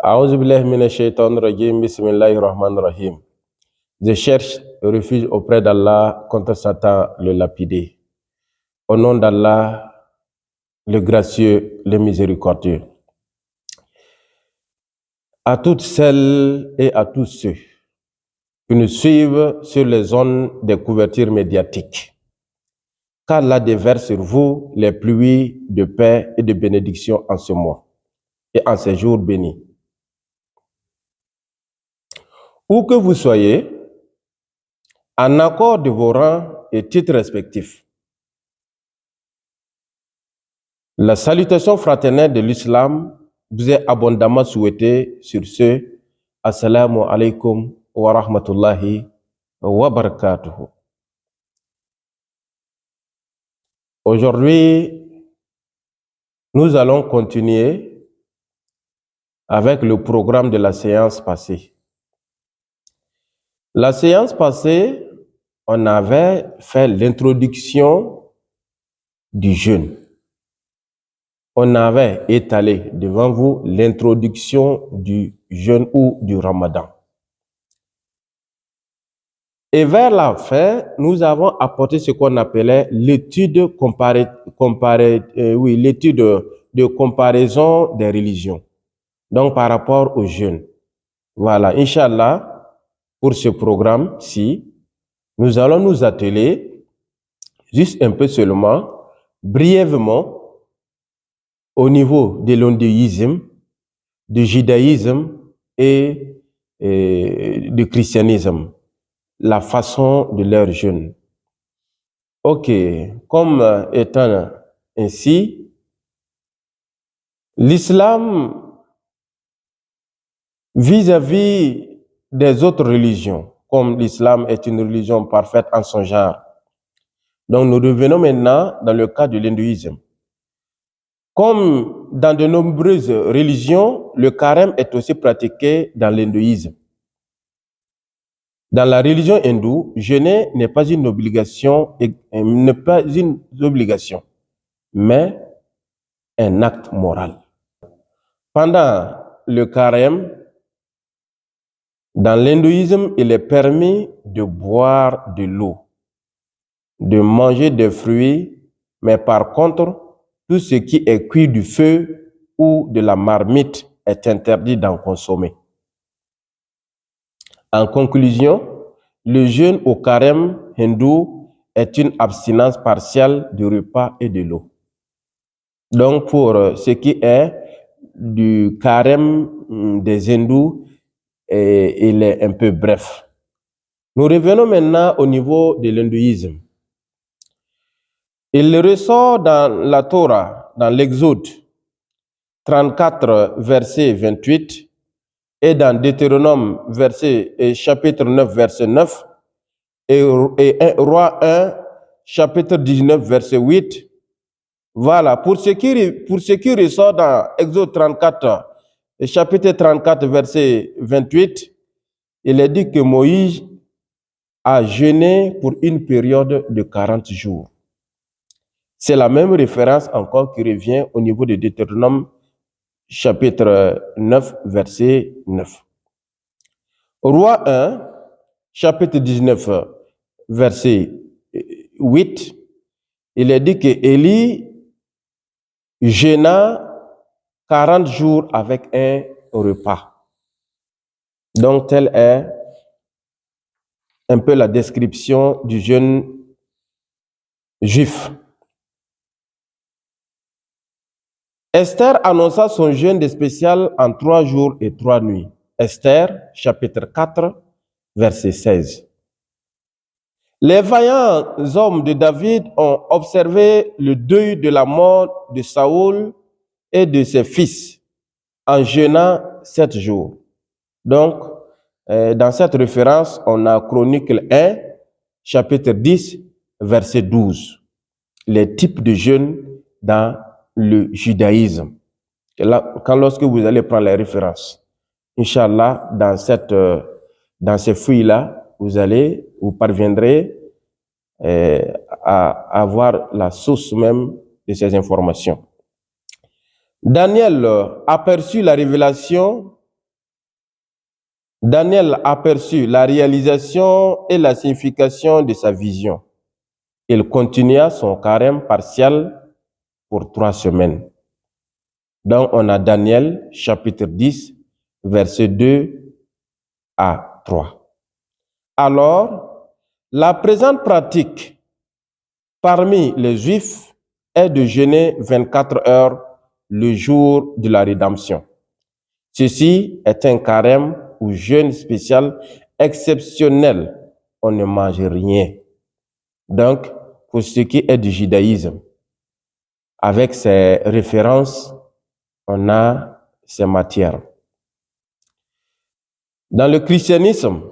A'udhu billahi minash shaitanir rajim, bismillahir rahmanir rahim. Je cherche refuge auprès d'Allah contre Satan le lapidé. Au nom d'Allah, le gracieux, le miséricordieux. À toutes celles et à tous ceux qui nous suivent sur les ondes des couvertures médiatiques, qu'Allah déverse sur vous les pluies de paix et de bénédiction en ce mois et en ces jours bénis. Où que vous soyez, en accord de vos rangs et titres respectifs, la salutation fraternelle de l'islam vous est abondamment souhaitée sur ce. Assalamu alaikum wa rahmatullahi wa barakatuhu. Aujourd'hui, nous allons continuer avec le programme de la séance passée. La séance passée, on avait fait l'introduction du jeûne. On avait étalé devant vous l'introduction du jeûne ou du ramadan. Et vers la fin, nous avons apporté ce qu'on appelait l'étude de comparaison des religions. Donc, par rapport au jeûne. Voilà, Inch'Allah, pour ce programme-ci, nous allons nous atteler, juste un peu seulement, brièvement, au niveau de l'hindouisme, du judaïsme et du christianisme, la façon de leur jeûne. Ok, comme étant ainsi, l'islam vis-à-vis des autres religions, comme l'islam est une religion parfaite en son genre. Donc nous revenons maintenant dans le cas de l'hindouisme. Comme dans de nombreuses religions, le carême est aussi pratiqué dans l'hindouisme. Dans la religion hindoue, jeûner n'est pas une obligation, mais un acte moral. Pendant le carême, dans l'hindouisme, il est permis de boire de l'eau, de manger des fruits, mais par contre, tout ce qui est cuit du feu ou de la marmite est interdit d'en consommer. En conclusion, le jeûne au carême hindou est une abstinence partielle du repas et de l'eau. Donc, pour ce qui est du carême des hindous, il est un peu bref. Nous revenons maintenant au niveau de l'hindouisme. Il ressort dans la Torah, dans l'Exode 34, verset 28, et dans Deutéronome, chapitre 9, verset 9, et Roi 1, chapitre 19, verset 8. Voilà, pour ce qui ressort dans Exode 34, chapitre 34, verset 28, il est dit que Moïse a jeûné pour une période de 40 jours. C'est la même référence encore qui revient au niveau de Deutéronome, chapitre 9, verset 9. Roi 1, chapitre 19, verset 8, il est dit que Élie jeûna 40 jours avec un repas. Donc, telle est un peu la description du jeûne juif. Esther annonça son jeûne spécial en 3 jours et 3 nuits. Esther, chapitre 4, verset 16. Les vaillants hommes de David ont observé le deuil de la mort de Saoul et de ses fils en jeûnant 7 jours. Donc, dans cette référence, on a Chronique 1, chapitre 10, verset 12. Les types de jeûne dans le judaïsme. Et là, lorsque vous allez prendre les références, Inch'Allah, dans ces fouilles-là, vous parviendrez à avoir la source même de ces informations. Daniel aperçut la révélation. Daniel aperçut la réalisation et la signification de sa vision. Il continua son carême partiel pour 3 semaines. Donc, on a Daniel, chapitre 10, versets 2 à 3. Alors, la présente pratique parmi les Juifs est de jeûner 24 heures le jour de la rédemption. Ceci est un carême ou jeûne spécial exceptionnel. On ne mange rien. Donc, pour ce qui est du judaïsme, avec ses références, on a ces matières. Dans le christianisme,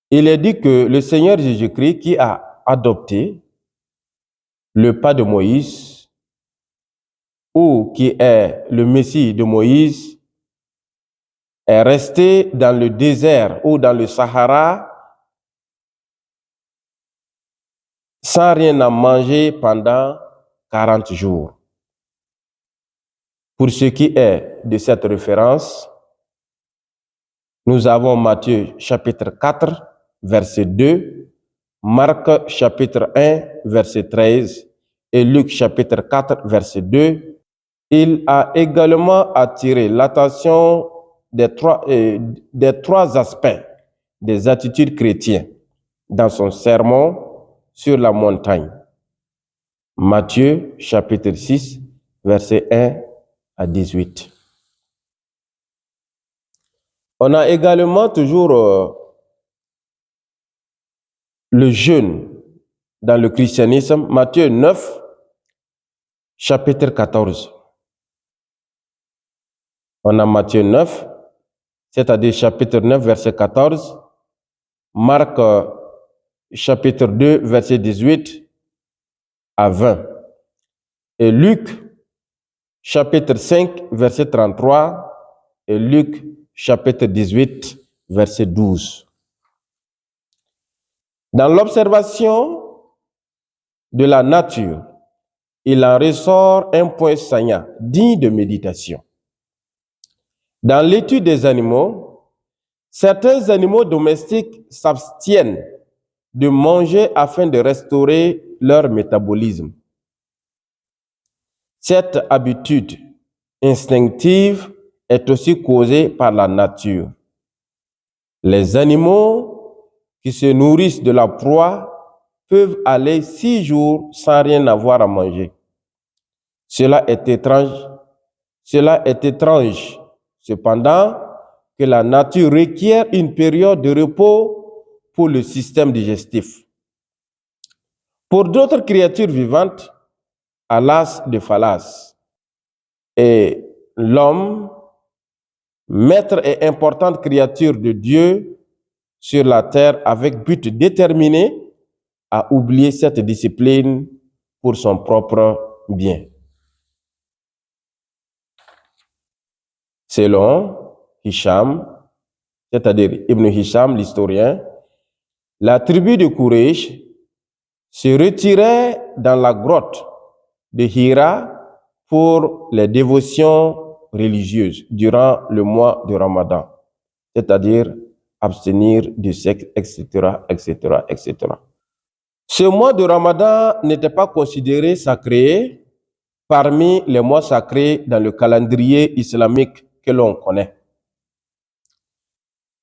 il est dit que le Seigneur Jésus-Christ, qui a adopté le pas de Moïse, ou qui est le Messie de Moïse, est resté dans le désert ou dans le Sahara sans rien à manger pendant 40 jours. Pour ce qui est de cette référence, nous avons Matthieu chapitre 4, verset 2, Marc chapitre 1, verset 13 et Luc chapitre 4, verset 2. Il a également attiré l'attention des trois aspects des attitudes chrétiennes dans son sermon sur la montagne. Matthieu chapitre 6, verset 1 à 18. On a également toujours le jeûne dans le christianisme, Matthieu 9, chapitre 14. On a Matthieu 9, c'est-à-dire chapitre 9, verset 14, Marc chapitre 2, verset 18 à 20, et Luc chapitre 5, verset 33, et Luc chapitre 18, verset 12. Dans l'observation de la nature, il en ressort un point saillant, digne de méditation. Dans l'étude des animaux, certains animaux domestiques s'abstiennent de manger afin de restaurer leur métabolisme. Cette habitude instinctive est aussi causée par la nature. Les animaux qui se nourrissent de la proie peuvent aller 6 jours sans rien avoir à manger. Cela est étrange. Cependant, que la nature requiert une période de repos pour le système digestif. Pour d'autres créatures vivantes, alas de Phalas, et l'homme, maître et importante créature de Dieu sur la terre avec but déterminé, a oublié cette discipline pour son propre bien. Selon Hisham, c'est-à-dire Ibn Hisham, l'historien, la tribu de Quraysh se retirait dans la grotte de Hira pour les dévotions religieuses durant le mois de Ramadan, c'est-à-dire abstenir du sexe, etc., etc., etc. Ce mois de Ramadan n'était pas considéré sacré parmi les mois sacrés dans le calendrier islamique que l'on connaît.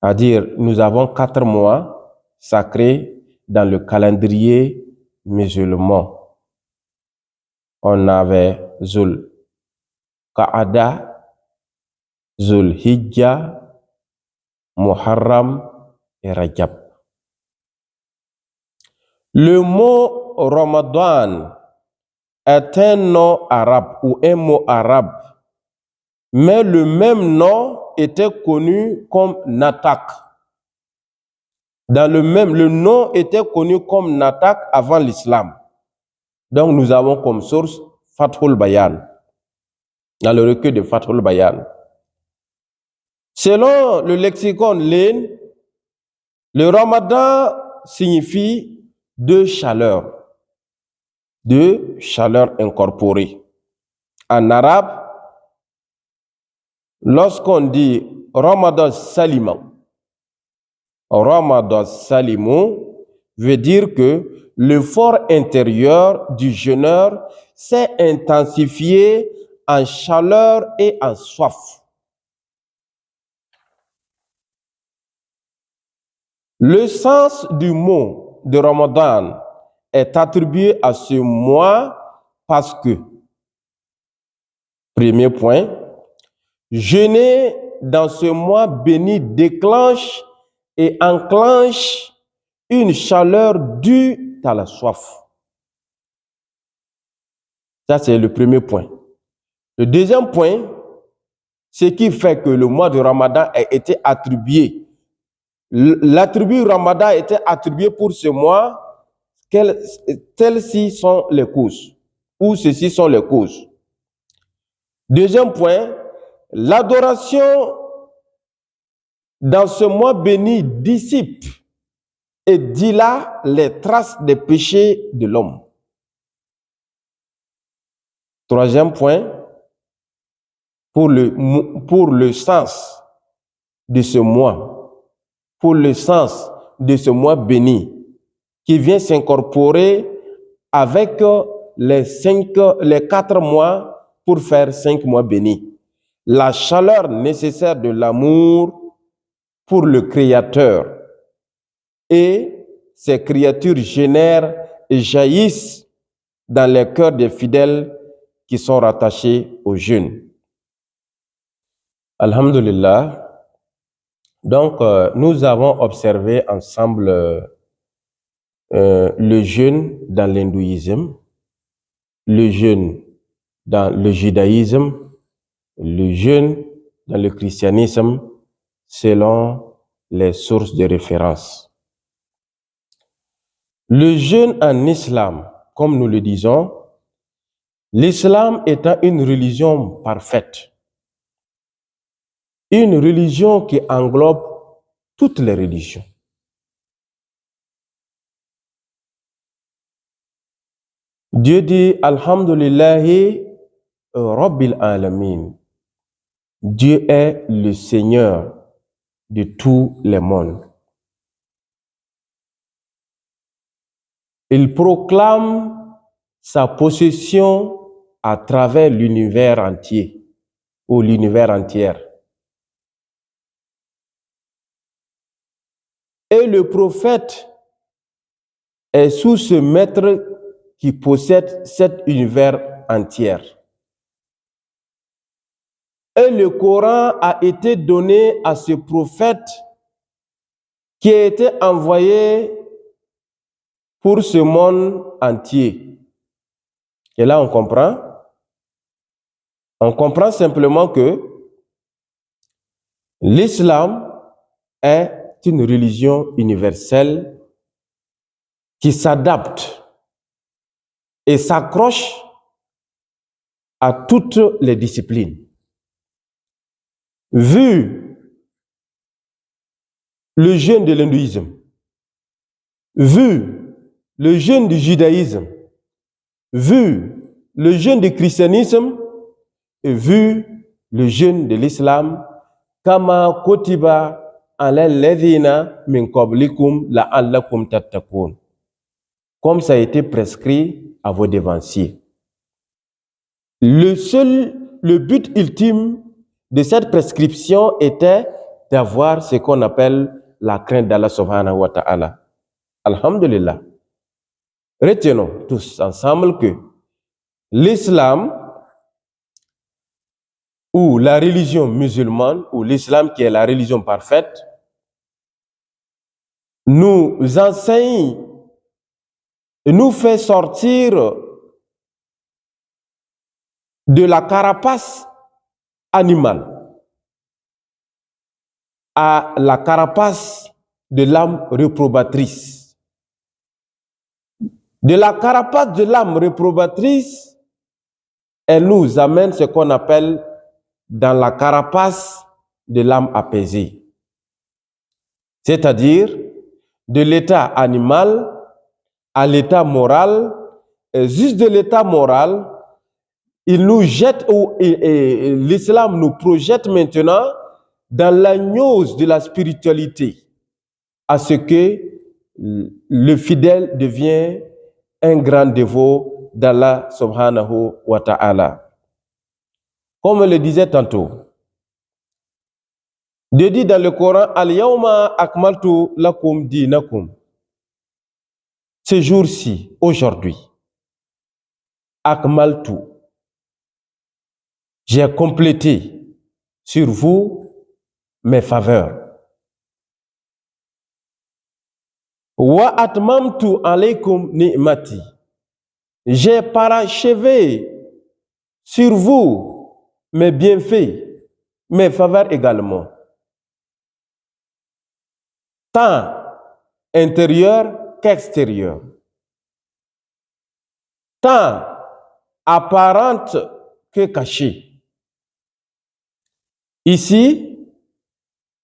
C'est-à-dire, nous avons 4 mois sacrés dans le calendrier musulman. On avait Zul Qa'ada, Zul Hijja, Muharram et Rajab. Le mot Ramadan est un nom arabe ou un mot arabe, mais le même nom était connu comme Natak. Le nom était connu comme Natak avant l'islam. Donc nous avons comme source Fathul Bayan, dans le recueil de Fathul Bayan. Selon le lexicon Lane, le Ramadan signifie de chaleur incorporée. En arabe, Lorsqu'on dit Ramadan Salimon veut dire que l'effort intérieur du jeûneur s'est intensifié en chaleur et en soif. Le sens du mot de Ramadan est attribué à ce mois parce que, premier point, jeûner dans ce mois béni déclenche et enclenche une chaleur due à la soif. Ça, c'est le premier point. Le deuxième point, ce qui fait que le mois de Ramadan a été attribué. L'attribut Ramadan a été attribué pour ce mois, telles-ci sont les causes, ou ceci sont les causes. Deuxième point, l'adoration dans ce mois béni dissipe et dilate les traces des péchés de l'homme. Troisième point, pour le sens de ce mois, pour le sens de ce mois béni, qui vient s'incorporer avec les 4 mois pour faire 5 mois bénis. La chaleur nécessaire de l'amour pour le Créateur et ces créatures génèrent et jaillissent dans les cœurs des fidèles qui sont rattachés au jeûne. Alhamdulillah. Donc, nous avons observé ensemble le jeûne dans l'hindouisme, le jeûne dans le judaïsme, le jeûne dans le christianisme, selon les sources de référence. Le jeûne en islam, comme nous le disons, l'islam étant une religion parfaite, une religion qui englobe toutes les religions. Dieu dit Alhamdulillahi Rabbil Alamin. Dieu est le Seigneur de tous les mondes. Il proclame sa possession à travers l'univers entier ou l'univers entier. Et le prophète est sous ce maître qui possède cet univers entier. Et le Coran a été donné à ce prophète qui a été envoyé pour ce monde entier. Et là, on comprend. On comprend simplement que l'islam est une religion universelle qui s'adapte et s'accroche à toutes les disciplines. Vu le jeûne de l'hindouisme, vu le jeûne du judaïsme, vu le jeûne du christianisme et vu le jeûne de l'islam, kama kotiba ala ladhina min qablikum la'allakum tattaqun, comme ça a été prescrit à vos devanciers. Le but ultime de cette prescription était d'avoir ce qu'on appelle la crainte d'Allah subhanahu wa ta'ala. Alhamdulillah. Retenons tous ensemble que l'islam ou la religion musulmane ou l'islam qui est la religion parfaite nous enseigne et nous fait sortir de la carapace animale à la carapace de l'âme réprobatrice. De la carapace de l'âme réprobatrice, elle nous amène ce qu'on appelle dans la carapace de l'âme apaisée. C'est-à-dire de l'état animal à l'état moral, et juste de l'état moral, il nous jette, et l'islam nous projette maintenant dans la gnose de la spiritualité, à ce que le fidèle devient un grand dévot d'Allah subhanahu wa ta'ala. Comme le disait tantôt, Dieu dit dans le Coran, Al-Yawma akmaltu lakum dinakum. Ce jour-ci, aujourd'hui, akmaltu, j'ai complété sur vous mes faveurs. Wa atmamtu alaykum ni'mati. J'ai parachevé sur vous mes bienfaits, mes faveurs également. Tant intérieur qu'extérieur. Tant apparente que cachée. Ici,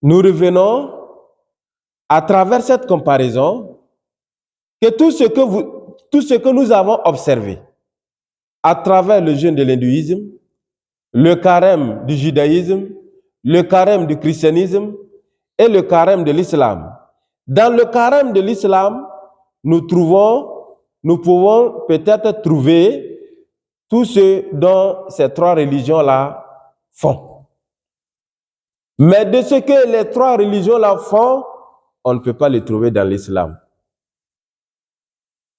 nous revenons à travers cette comparaison que tout ce que nous avons observé à travers le jeûne de l'hindouisme, le carême du judaïsme, le carême du christianisme et le carême de l'islam. Dans le carême de l'islam, nous pouvons peut-être trouver tout ce dont ces trois religions-là font. Mais de ce que les trois religions-là font, on ne peut pas le trouver dans l'islam.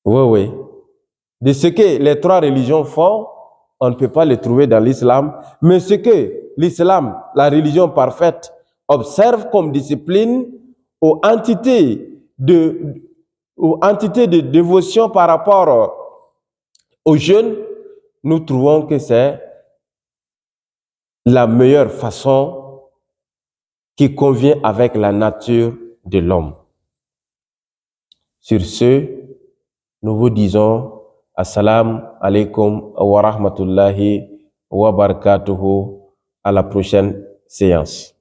Oui. De ce que les trois religions font, on ne peut pas le trouver dans l'islam. Mais ce que l'islam, la religion parfaite, observe comme discipline aux entités de dévotion par rapport aux jeûnes, nous trouvons que c'est la meilleure façon qui convient avec la nature de l'homme. Sur ce, nous vous disons assalamu alaikum wa rahmatullahi wa barakatuhu. À la prochaine séance.